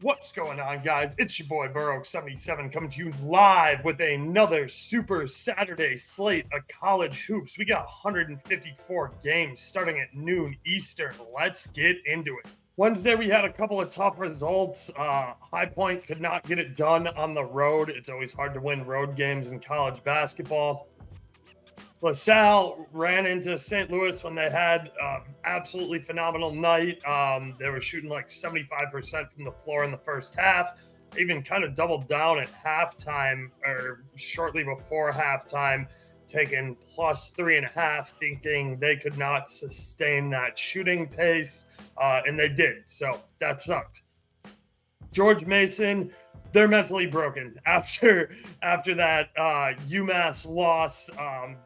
What's going on, guys? It's your boy Burrow77 coming to you live with another Super Saturday slate of college hoops. We got 154 games starting at noon Eastern. Let's get into it. Wednesday, we had a couple of tough results. High Point could not get it done on the road. It's always hard to win road games in college basketball. LaSalle ran into St. Louis when they had absolutely phenomenal night. They were shooting like 75% from the floor in the first half. They even kind of doubled down at halftime or shortly before halftime, taking plus 3.5, thinking they could not sustain that shooting pace, and they did. So that sucked. George Mason, they're mentally broken after that UMass loss.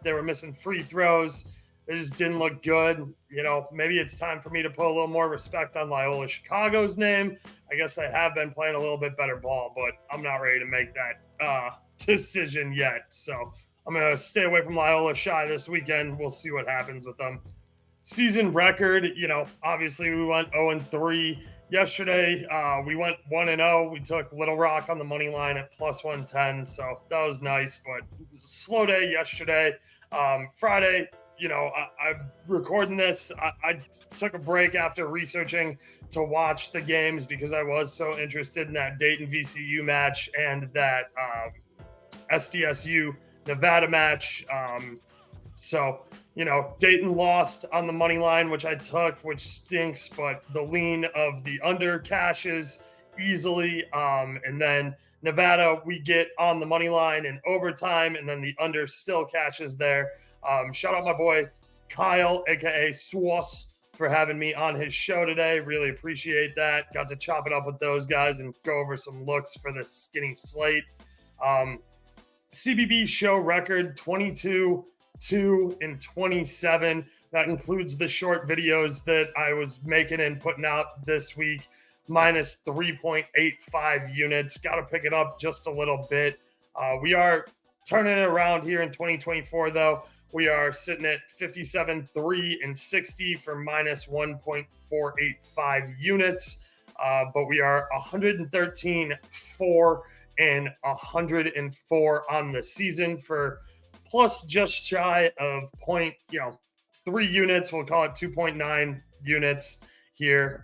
They were missing free throws. It just didn't look good. You know, maybe it's time for me to put a little more respect on Loyola Chicago's name. I guess they have been playing a little bit better ball, but I'm not ready to make that decision yet. So I'm going to stay away from Loyola Chi this weekend. We'll see what happens with them. Season record, you know, obviously we went 0-3. Yesterday, we went 1-0. We took Little Rock on the money line at plus 110, so that was nice, but slow day yesterday. Friday, you know, I'm recording this. I took a break after researching to watch the games because I was so interested in that Dayton VCU match and that SDSU Nevada match. So, you know, Dayton lost on the money line, which I took, which stinks, but the lean of the under cashes easily. And then Nevada, we get on the money line in overtime, and then the under still cashes there. Shout out my boy Kyle, aka Swass, for having me on his show today. Really appreciate that. Got to chop it up with those guys and go over some looks for this skinny slate. CBB Show record 22-2 and 27. That includes the short videos that I was making and putting out this week, minus 3.85 units. Got to pick it up just a little bit. We are turning it around here in 2024, though. We are sitting at 57-3 and 60 for minus 1.485 units. But we are 113-4 and 104 on the season for plus just shy of 3 units. We'll call it 2.9 units here.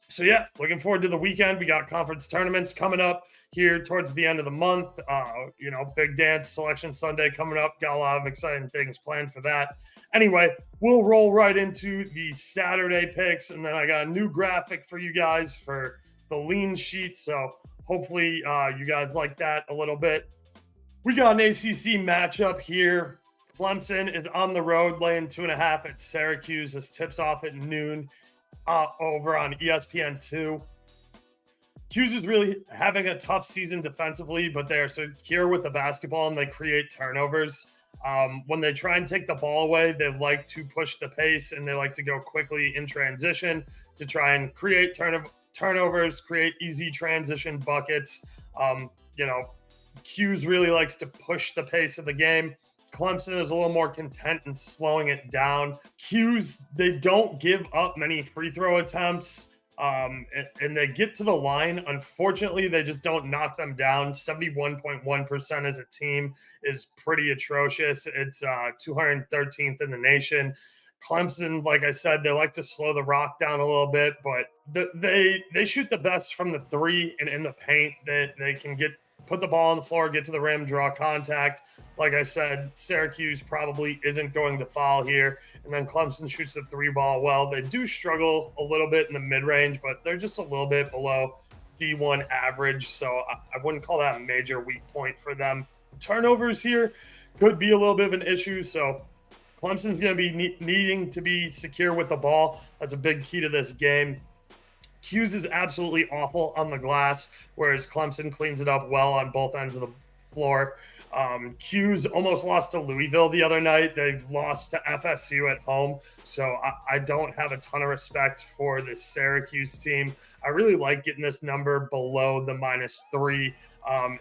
So yeah, looking forward to the weekend. We got conference tournaments coming up here towards the end of the month. Big dance selection Sunday coming up. Got a lot of exciting things planned for that. Anyway, we'll roll right into the Saturday picks, and then I got a new graphic for you guys for the lean sheet. So hopefully you guys like that a little bit. We got an ACC matchup here. Clemson is on the road laying 2.5 at Syracuse. This tips off at noon over on ESPN2. Hughes is really having a tough season defensively, but they're secure with the basketball and they create turnovers. When they try and take the ball away, they like to push the pace and they like to go quickly in transition to try and create turnovers, create easy transition buckets. Hughes really likes to push the pace of the game. Clemson is a little more content in slowing it down. Hughes, they don't give up many free throw attempts, and they get to the line. Unfortunately, they just don't knock them down. 71.1% as a team is pretty atrocious. It's 213th in the nation. Clemson, like I said, they like to slow the rock down a little bit, but they shoot the best from the three and in the paint. That they can put the ball on the floor, get to the rim, draw contact. Like I said, Syracuse probably isn't going to foul here. And then Clemson shoots the three ball well. They do struggle a little bit in the mid-range, but they're just a little bit below D1 average. So I wouldn't call that a major weak point for them. Turnovers here could be a little bit of an issue. So Clemson's going to be needing to be secure with the ball. That's a big key to this game. Hughes is absolutely awful on the glass, whereas Clemson cleans it up well on both ends of the floor. Hughes almost lost to Louisville the other night. They've lost to FSU at home, so I don't have a ton of respect for the Syracuse team. I really like getting this number below the -3,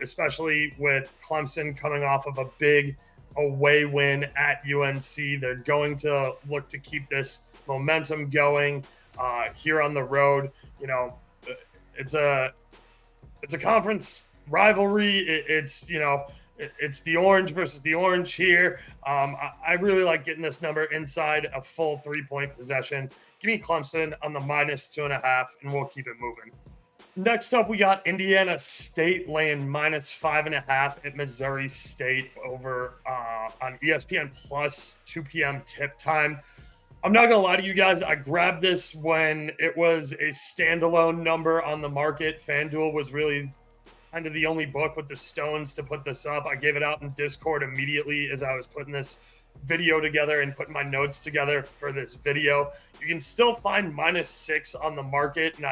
especially with Clemson coming off of a big away win at UNC. They're going to look to keep this momentum going here on the road. It's a conference rivalry. It's the orange versus the orange here. I really like getting this number inside a full 3-point possession. Give me Clemson on the -2.5, and we'll keep it moving. Next up, we got Indiana State laying -5.5 at Missouri State over on ESPN Plus, 2 p.m. tip time. I'm not gonna lie to you guys. I grabbed this when it was a standalone number on the market. FanDuel was really kind of the only book with the stones to put this up. I gave it out in Discord immediately as I was putting this video together and putting my notes together for this video. You can still find -6 on the market, and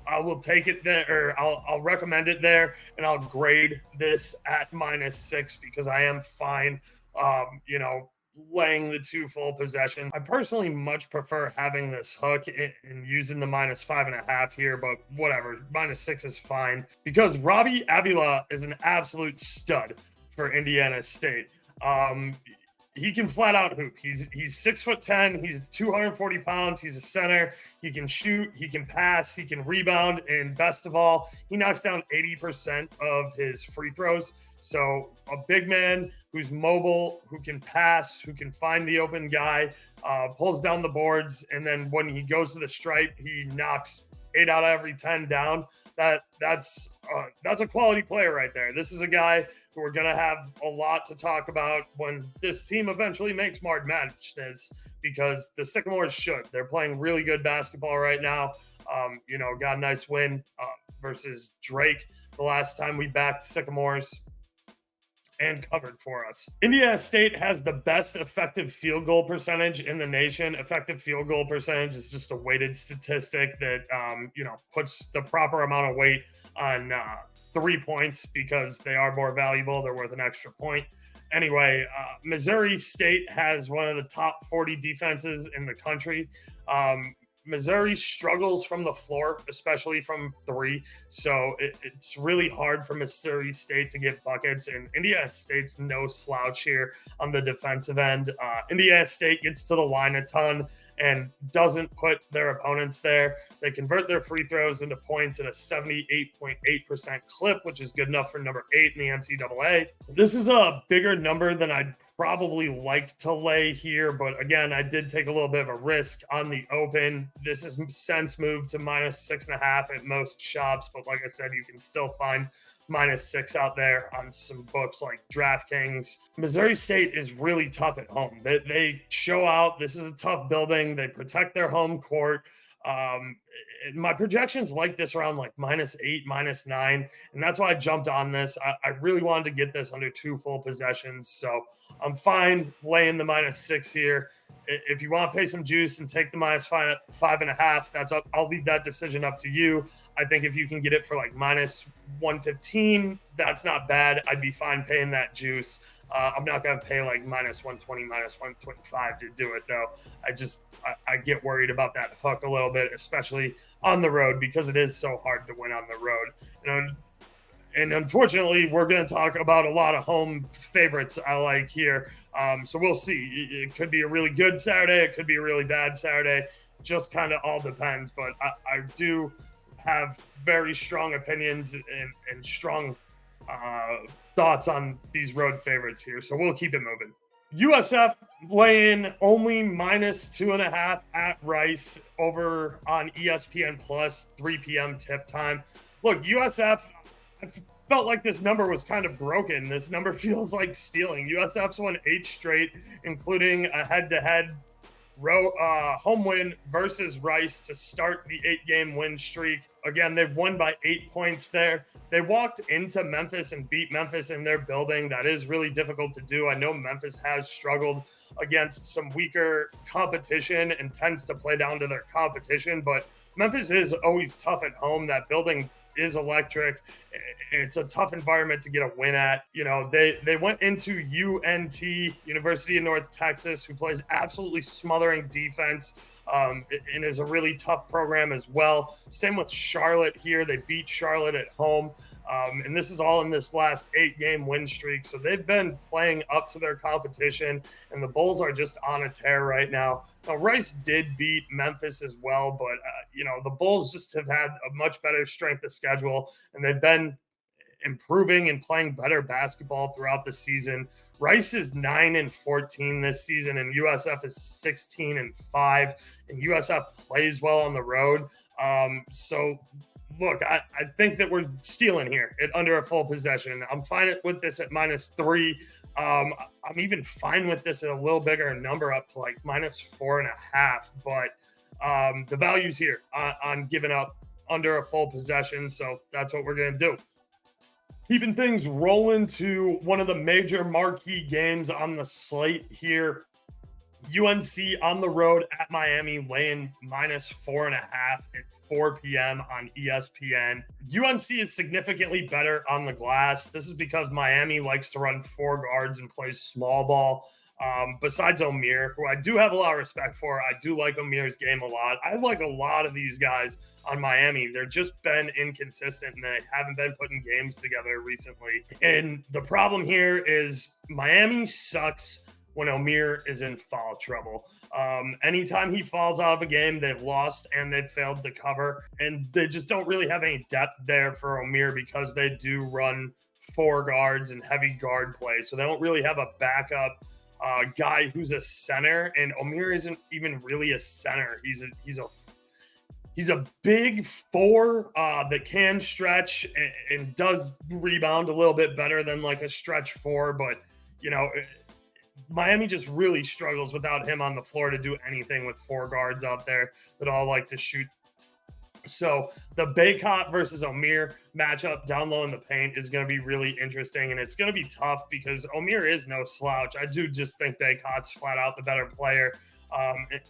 I will take it there, or I'll recommend it there, and I'll grade this at -6 because I am fine, laying the 2 full possession. I personally much prefer having this hook and using the -5.5 here, but whatever, -6 is fine because Robbie Avila is an absolute stud for Indiana State. He can flat out hoop. He's 6'10". He's 240 pounds. He's a center. He can shoot. He can pass. He can rebound. And best of all, he knocks down 80% of his free throws. So a big man who's mobile, who can pass, who can find the open guy, pulls down the boards, and then when he goes to the stripe, he knocks 8 out of every 10 down. That's a quality player right there. This is a guy who we're going to have a lot to talk about when this team eventually makes March Madness, because the Sycamores should. They're playing really good basketball right now. Got a nice win versus Drake the last time we backed Sycamores and covered for us. Indiana State has the best effective field goal percentage in the nation. Effective field goal percentage is just a weighted statistic that, puts the proper amount of weight on 3 points because they are more valuable. They're worth an extra point. Anyway, Missouri State has one of the top 40 defenses in the country. Missouri struggles from the floor, especially from 3. So it's really hard for Missouri State to get buckets. And Indiana State's no slouch here on the defensive end. Indiana State gets to the line a ton and doesn't put their opponents there. They convert their free throws into points at a 78.8% clip, which is good enough for number 8 in the NCAA. This is a bigger number than I'd probably like to lay here, but again, I did take a little bit of a risk on the open. This has since moved to -6.5 at most shops, but like I said, you can still find -6 out there on some books like DraftKings. Missouri State is really tough at home. They show out. This is a tough building. They protect their home court. My projections like this around like -8, -9, and that's why I jumped on this. I really wanted to get this under 2 full possessions, so I'm fine laying the -6 here. If you want to pay some juice and take the -5.5, that's up. I'll leave that decision up to you. I think if you can get it for like -115, that's not bad. I'd be fine paying that juice. I'm not going to pay like -120, -125 to do it, though. I get worried about that hook a little bit, especially on the road, because it is so hard to win on the road. And unfortunately, we're going to talk about a lot of home favorites I like here. So we'll see. It could be a really good Saturday. It could be a really bad Saturday. Just kind of all depends. But I do have very strong opinions and strong thoughts on these road favorites here. So we'll keep it moving. USF laying only -2.5 at Rice over on ESPN Plus, 3 p.m. tip time. Look, USF, I felt like this number was kind of broken. This number feels like stealing. USF's won 8 straight, including a head-to-head home win versus Rice to start the 8-game win streak. Again, they've won by 8 points there. They walked into Memphis and beat Memphis in their building. That is really difficult to do. I know Memphis has struggled against some weaker competition and tends to play down to their competition, but Memphis is always tough at home. That building is electric. It's a tough environment to get a win at. They went into UNT, University of North Texas, who plays absolutely smothering defense and is a really tough program as well. Same with Charlotte here. They beat Charlotte at home. And this is all in this last 8-game win streak. So they've been playing up to their competition, and the Bulls are just on a tear right now. Now, Rice did beat Memphis as well, but, the Bulls just have had a much better strength of schedule, and they've been improving and playing better basketball throughout the season. Rice is 9-14 this season, and USF is 16-5, and USF plays well on the road. So look, I think that we're stealing here at under a full possession. I'm fine with this at -3. I'm even fine with this at a little bigger number, up to like -4.5. But the value's here on giving up under a full possession. So that's what we're going to do. Keeping things rolling to one of the major marquee games on the slate here. UNC on the road at Miami, laying -4.5 at 4 p.m. on ESPN. UNC is significantly better on the glass. This is because Miami likes to run 4 guards and plays small ball. Besides Omier, who I do have a lot of respect for, I do like Omier's game a lot. I like a lot of these guys on Miami. They're just been inconsistent, and they haven't been putting games together recently. And the problem here is Miami sucks when Omier is in foul trouble. Anytime he falls out of a game, they've lost and they've failed to cover. And they just don't really have any depth there for Omier because they do run 4 guards and heavy guard play. So they don't really have a backup guy who's a center. And Omier isn't even really a center. He's a big 4 that can stretch and does rebound a little bit better than like a stretch 4. But, Miami just really struggles without him on the floor to do anything with 4 guards out there that all like to shoot. So the Bacot versus Omier matchup down low in the paint is going to be really interesting, and it's going to be tough because Omier is no slouch. I do just think Bacot's flat out the better player.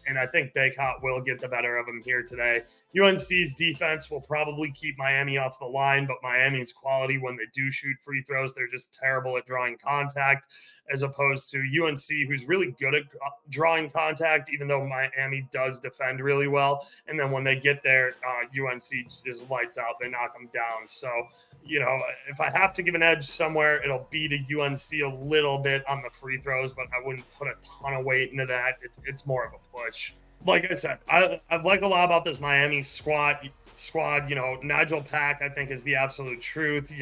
And I think Bacot will get the better of him here today. UNC's defense will probably keep Miami off the line, but Miami's quality when they do shoot free throws, they're just terrible at drawing contact, as opposed to UNC, who's really good at drawing contact, even though Miami does defend really well. And then when they get there, UNC is lights out. They knock them down. So, if I have to give an edge somewhere, it'll be to UNC a little bit on the free throws, but I wouldn't put a ton of weight into that. It's more of a push. Like I said, I like a lot about this Miami squad. Nigel Pack, I think, is the absolute truth.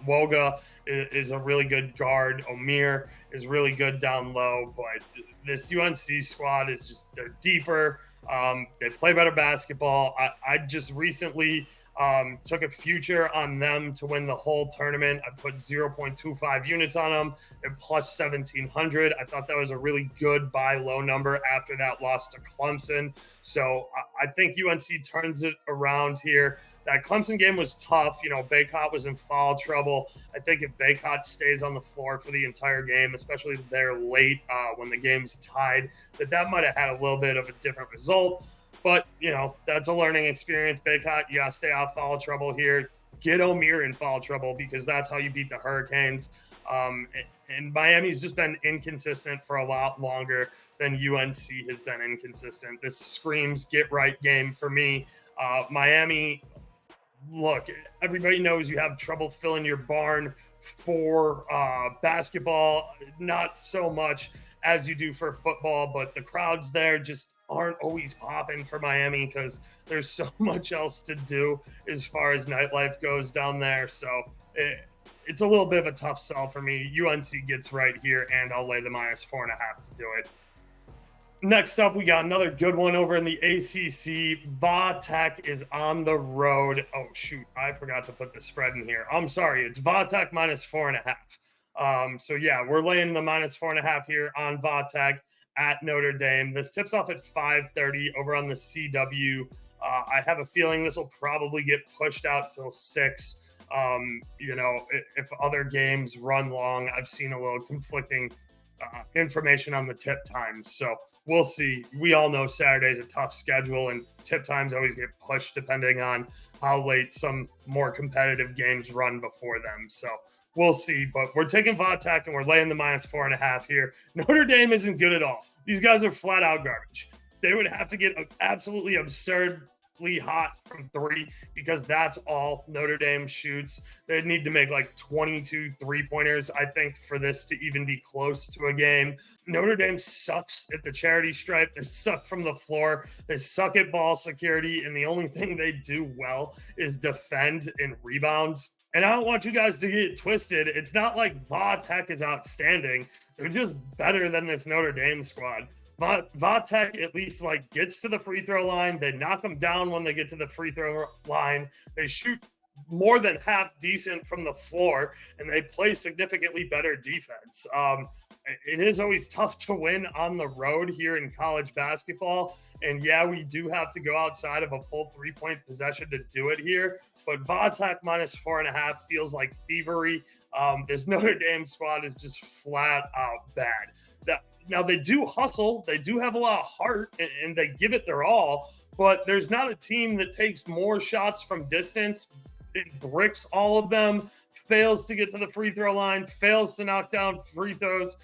Woga is a really good guard. Omier is really good down low. But this UNC squad is they're deeper. They play better basketball. I just recently took a future on them to win the whole tournament. I put 0.25 units on them and plus 1,700. I thought that was a really good buy low number after that loss to Clemson. So I think UNC turns it around here. That Clemson game was tough. Bacot was in foul trouble. I think if Bacot stays on the floor for the entire game, especially there late when the game's tied, that might have had a little bit of a different result. But, that's a learning experience. Bacot, you got to stay out of foul trouble here. Get Omier in foul trouble because that's how you beat the Hurricanes. And Miami's just been inconsistent for a lot longer than UNC has been inconsistent. This screams get-right game for me. Miami, look, everybody knows you have trouble filling your barn for basketball. Not so much as you do for football, but the crowds there just aren't always popping for Miami because there's so much else to do as far as nightlife goes down there. So it's a little bit of a tough sell for me. UNC gets right here, and I'll lay the -4.5 to do it. Next up, we got another good one over in the ACC. Va Tech is on the road. Oh, shoot. I forgot to put the spread in here. I'm sorry. It's Va Tech -4.5. So, yeah, we're laying the -4.5 here on Va Tech at Notre Dame. This tips off at 5:30 over on the CW. I have a feeling this will probably get pushed out till 6. If other games run long, I've seen a little conflicting information on the tip times. So we'll see. We all know Saturday's a tough schedule, and tip times always get pushed depending on how late some more competitive games run before them. So we'll see. But we're taking Va Tech, and we're laying the -4.5 here. Notre Dame isn't good at all. These guys are flat out garbage. They would have to get absolutely absurd ridiculously hot from three because that's all Notre Dame shoots. They need to make like 22 3-pointers, I think, for this to even be close to a game. Notre Dame sucks at the charity stripe. They suck from the floor. They suck at ball security. And the only thing they do well is defend and rebound. And I don't want you guys to get twisted. It's not like Va Tech is outstanding. They're just better than this Notre Dame squad. Va Tech at least like gets to the free throw line. They knock them down when they get to the free throw line. They shoot more than half decent from the floor, and they play significantly better defense. It is always tough to win on the road here in college basketball. And yeah, we do have to go outside of a full 3-point possession to do it here. But Va Tech minus 4.5 feels like thievery. This Notre Dame squad is just flat out bad. Now, they do hustle. They do have a lot of heart, and they give it their all. But there's not a team that takes more shots from distance. It bricks all of them, fails to get to the free throw line, fails to knock down free throws,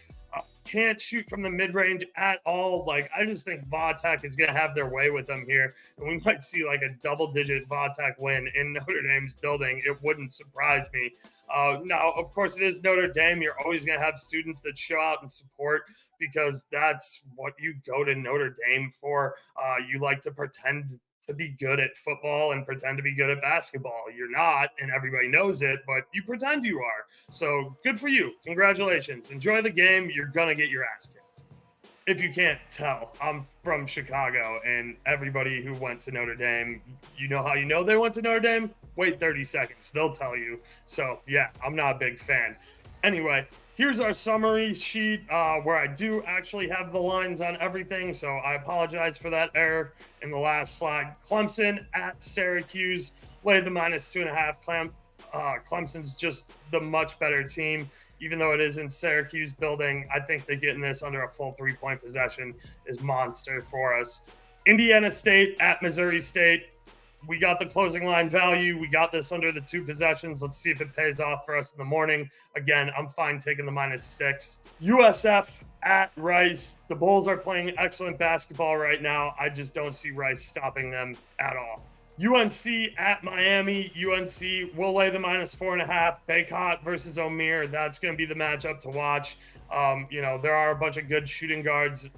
can't shoot from the mid-range at all. Like, I just think Va Tech is going to have their way with them here, and we might see like a double-digit Va Tech win in Notre Dame's building. It wouldn't surprise me. Now, of course, it is Notre Dame. You're always going to have students that show out and support because that's what you go to Notre Dame for. You like to pretend to be good at football and pretend to be good at basketball. You're not, and everybody knows it, but you pretend you are. So good for you. Congratulations. Enjoy the game. You're going to get your ass kicked. If you can't tell, I'm from Chicago, and everybody who went to Notre Dame, you know how you know they went to Notre Dame? Wait 30 seconds. They'll tell you. So, yeah, I'm not a big fan. Anyway, here's our summary sheet where I do actually have the lines on everything, so I apologize for that error in the last slide. Clemson at Syracuse, lay the minus 2.5. Clemson's just the much better team. Even though it is in Syracuse building, I think they getting this under a full 3-point possession is monster for us. Indiana State at Missouri State. We got the closing line value. We got this under the 2 possessions. Let's see if it pays off for us in the morning. Again, I'm fine taking the -6. USF at Rice. The Bulls are playing excellent basketball right now. I just don't see Rice stopping them at all. UNC at Miami. UNC will lay the -4.5. Baycott versus O'Meara. That's going to be the matchup to watch. There are a bunch of good shooting guards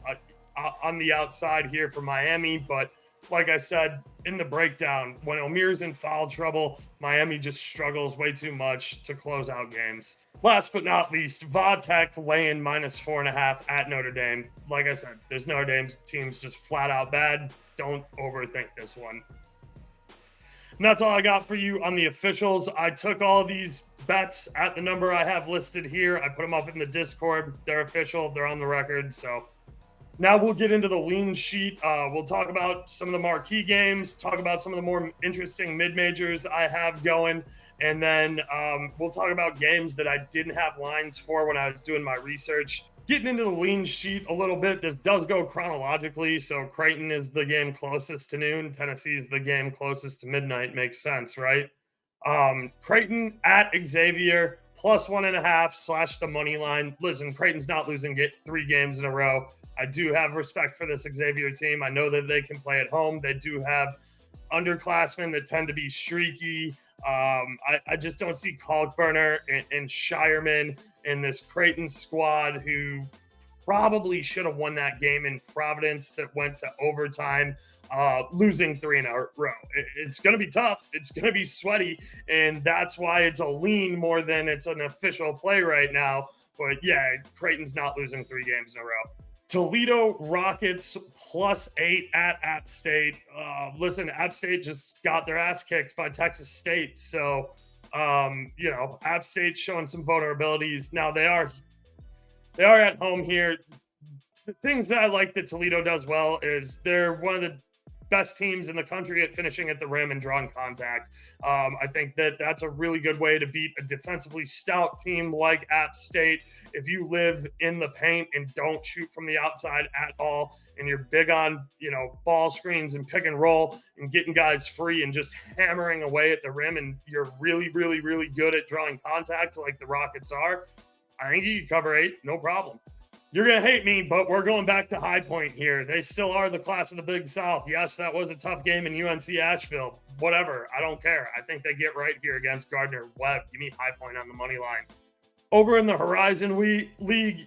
on the outside here for Miami, but like I said in the breakdown, when O'Meara's in foul trouble, Miami just struggles way too much to close out games. Last but not least, Va Tech laying -4.5 at Notre Dame. Like I said, this Notre Dame team's just flat out bad. Don't overthink this one. And that's all I got for you on the officials. I took all of these bets at the number I have listed here. I put them up in the Discord. They're official. They're on the record. So now we'll get into the lean sheet. We'll talk about some of the marquee games, talk about some of the more interesting mid-majors I have going, and then we'll talk about games that I didn't have lines for when I was doing my research. Getting into the lean sheet a little bit, this does go chronologically, so Creighton is the game closest to noon. Tennessee is the game closest to midnight. Makes sense, right? Creighton at Xavier, +1.5 / the money line. Listen, Creighton's not losing 3 games in a row. I do have respect for this Xavier team. I know that they can play at home. They do have underclassmen that tend to be streaky. I just don't see Kalkbrenner and Shireman in this Creighton squad who probably should have won that game in Providence that went to overtime, losing 3 in a row. It's going to be tough. It's going to be sweaty, and that's why it's a lean more than it's an official play right now. But yeah, Creighton's not losing 3 games in a row. Toledo Rockets +8 at App State. Listen, App State just got their ass kicked by Texas State. So, App State showing some vulnerabilities. Now they are at home here. The things that I like that Toledo does well is they're one of the best teams in the country at finishing at the rim and drawing contact. I think that's a really good way to beat a defensively stout team like App State. If you live in the paint and don't shoot from the outside at all, and you're big on, ball screens and pick and roll and getting guys free and just hammering away at the rim, and you're really, really, really good at drawing contact like the Rockets are, I think you can cover 8, no problem. You're going to hate me, but we're going back to High Point here. They still are the class of the Big South. Yes, that was a tough game in UNC Asheville. Whatever. I don't care. I think they get right here against Gardner-Webb. Give me High Point on the money line. Over in the Horizon League,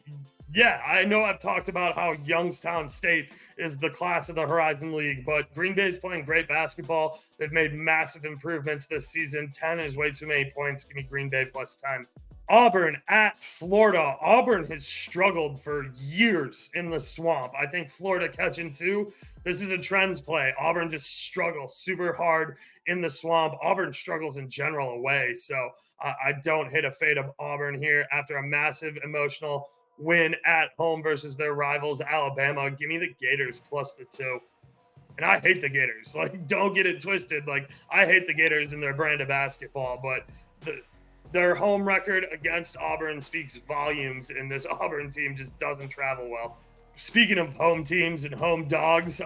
yeah, I know I've talked about how Youngstown State is the class of the Horizon League, but Green Bay's playing great basketball. They've made massive improvements this season. 10 is way too many points. Give me Green Bay plus 10. Auburn at Florida. Auburn has struggled for years in the swamp. I think Florida catching 2. This is a trends play. Auburn just struggles super hard in the swamp. Auburn struggles in general away. So I don't hit a fade of Auburn here after a massive emotional win at home versus their rivals, Alabama. Give me the Gators plus the 2. And I hate the Gators. Like, don't get it twisted. Like, I hate the Gators and their brand of basketball, but their home record against Auburn speaks volumes, and this Auburn team just doesn't travel well. Speaking of home teams and home dogs,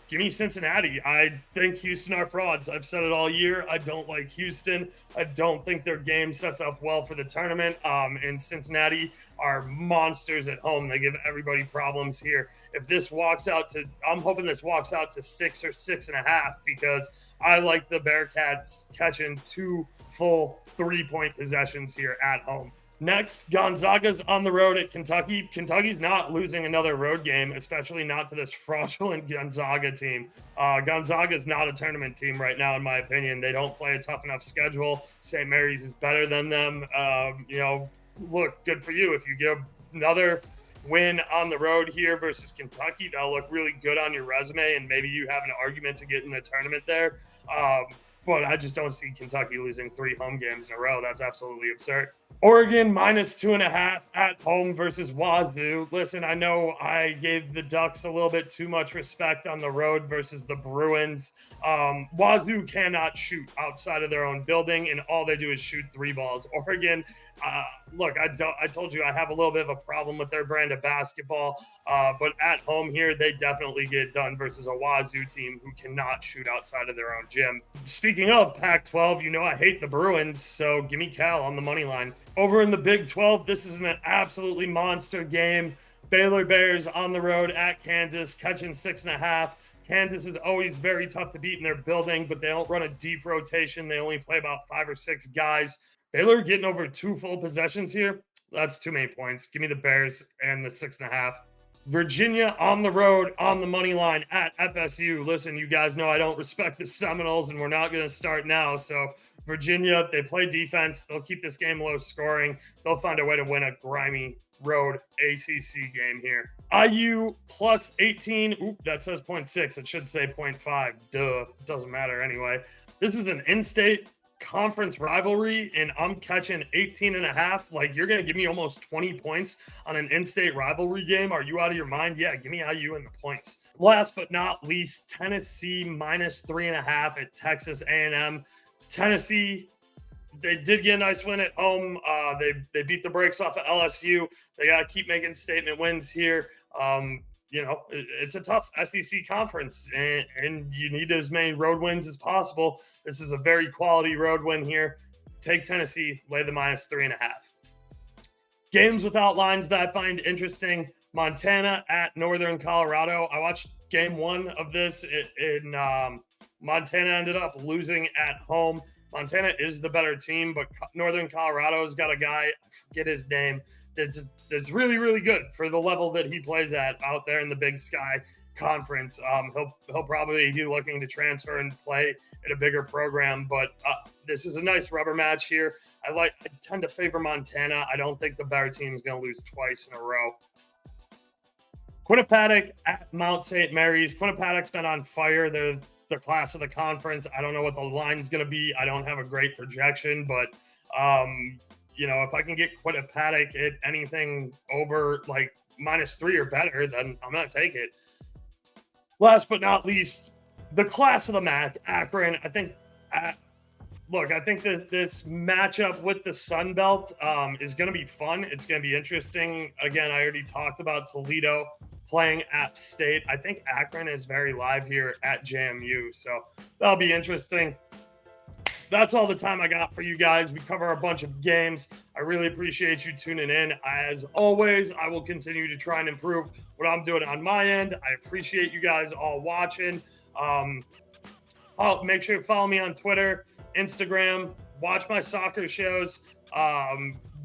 give me Cincinnati. I think Houston are frauds. I've said it all year. I don't like Houston. I don't think their game sets up well for the tournament. And Cincinnati are monsters at home. They give everybody problems here. If this walks out to, I'm hoping this walks out to 6 or 6.5, because I like the Bearcats catching 2 full 3-point possessions here at home. Next, Gonzaga's on the road at Kentucky. Kentucky's not losing another road game, especially not to this fraudulent Gonzaga team. Gonzaga's not a tournament team right now, in my opinion. They don't play a tough enough schedule. St. Mary's is better than them. Look, good for you. If you get another win on the road here versus Kentucky, that'll look really good on your resume, and maybe you have an argument to get in the tournament there. But I just don't see Kentucky losing 3 home games in a row. That's absolutely absurd. Oregon minus 2.5 at home versus Wazoo. Listen, I know I gave the Ducks a little bit too much respect on the road versus the Bruins. Wazoo cannot shoot outside of their own building, and all they do is shoot 3 balls. Oregon, look, I told you I have a little bit of a problem with their brand of basketball, but at home here, they definitely get done versus a Wazoo team who cannot shoot outside of their own gym. Speaking of Pac-12, you know I hate the Bruins, so give me Cal on the money line. Over in the Big 12, this is an absolutely monster game. Baylor Bears on the road at Kansas, catching 6.5. Kansas is always very tough to beat in their building, but they don't run a deep rotation. They only play about 5 or 6 guys. Baylor getting over 2 full possessions here. That's too many points. Give me the Bears and the 6.5. Virginia on the road on the money line at FSU. Listen, you guys know I don't respect the Seminoles, and we're not going to start now. So Virginia, they play defense. They'll keep this game low scoring. They'll find a way to win a grimy road ACC game here. IU plus 18. Oop, that says 0.6. It should say 0.5. Duh. Doesn't matter anyway. This is an in-state conference rivalry, and I'm catching 18.5. Like, you're going to give me almost 20 points on an in-state rivalry game. Are you out of your mind? Yeah, give me IU and the points. Last but not least, Tennessee minus 3.5 at Texas A&M. Tennessee, they did get a nice win at home. They beat the brakes off of LSU. They got to keep making statement wins here. It's a tough SEC conference, and you need as many road wins as possible. This is a very quality road win here. Take Tennessee, lay the minus 3.5. Games without lines that I find interesting. Montana at Northern Colorado. I watched game 1 of this in Montana ended up losing at home. Montana is the better team, but Northern Colorado's got a guy, I forget his name, that's really, really good for the level that he plays at out there in the Big Sky Conference. He'll probably be looking to transfer and play at a bigger program, but this is a nice rubber match here. I tend to favor Montana. I don't think the better team is going to lose twice in a row. Quinnipiac at Mount St. Mary's. Quinnipiac's been on fire. They're the class of the conference. I don't know what the line's going to be. I don't have a great projection, but if I can get Quinnipiac at anything over like -3 or better, then I'm going to take it. Last but not least, the class of the MAC, Akron. I think that this matchup with the Sun Belt is going to be fun. It's going to be interesting. Again, I already talked about Toledo playing App State. I think Akron is very live here at JMU, so that'll be interesting. that's all the time I got for you guys. We cover a bunch of games. I really appreciate you tuning in. As always, I will continue to try and improve what I'm doing on my end. I appreciate you guys all watching. Make sure to follow me on Twitter, Instagram, watch my soccer shows.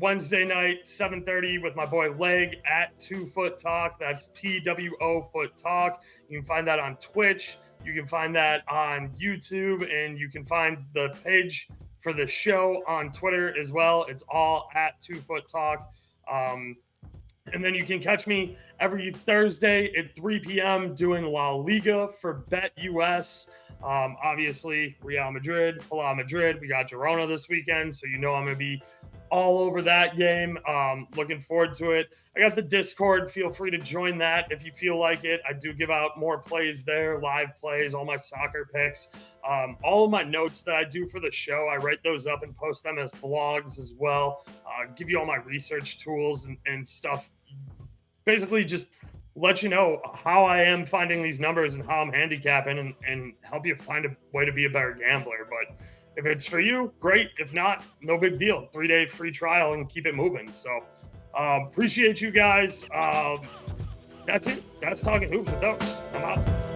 Wednesday night, 7:30 with my boy Leg at 2 Foot Talk. That's TWO Foot Talk. You can find that on Twitch. You can find that on YouTube, and you can find the page for the show on Twitter as well. It's all at 2 Foot Talk. And then you can catch me every Thursday at 3 p.m. doing La Liga for BetUS. Obviously, Real Madrid, Hala Madrid. We got Girona this weekend, so you know I'm going to be all over that game. Looking forward to it. I got the Discord. Feel free to join that if you feel like it. I do give out more plays there, live plays, all my soccer picks. All of my notes that I do for the show, I write those up and post them as blogs as well. Give you all my research tools and stuff. Basically, just let you know how I am finding these numbers and how I'm handicapping and help you find a way to be a better gambler. But if it's for you, great. If not, no big deal. 3-day free trial and keep it moving. So appreciate you guys. That's it. That's Talking Hoops with Oaks. I'm out.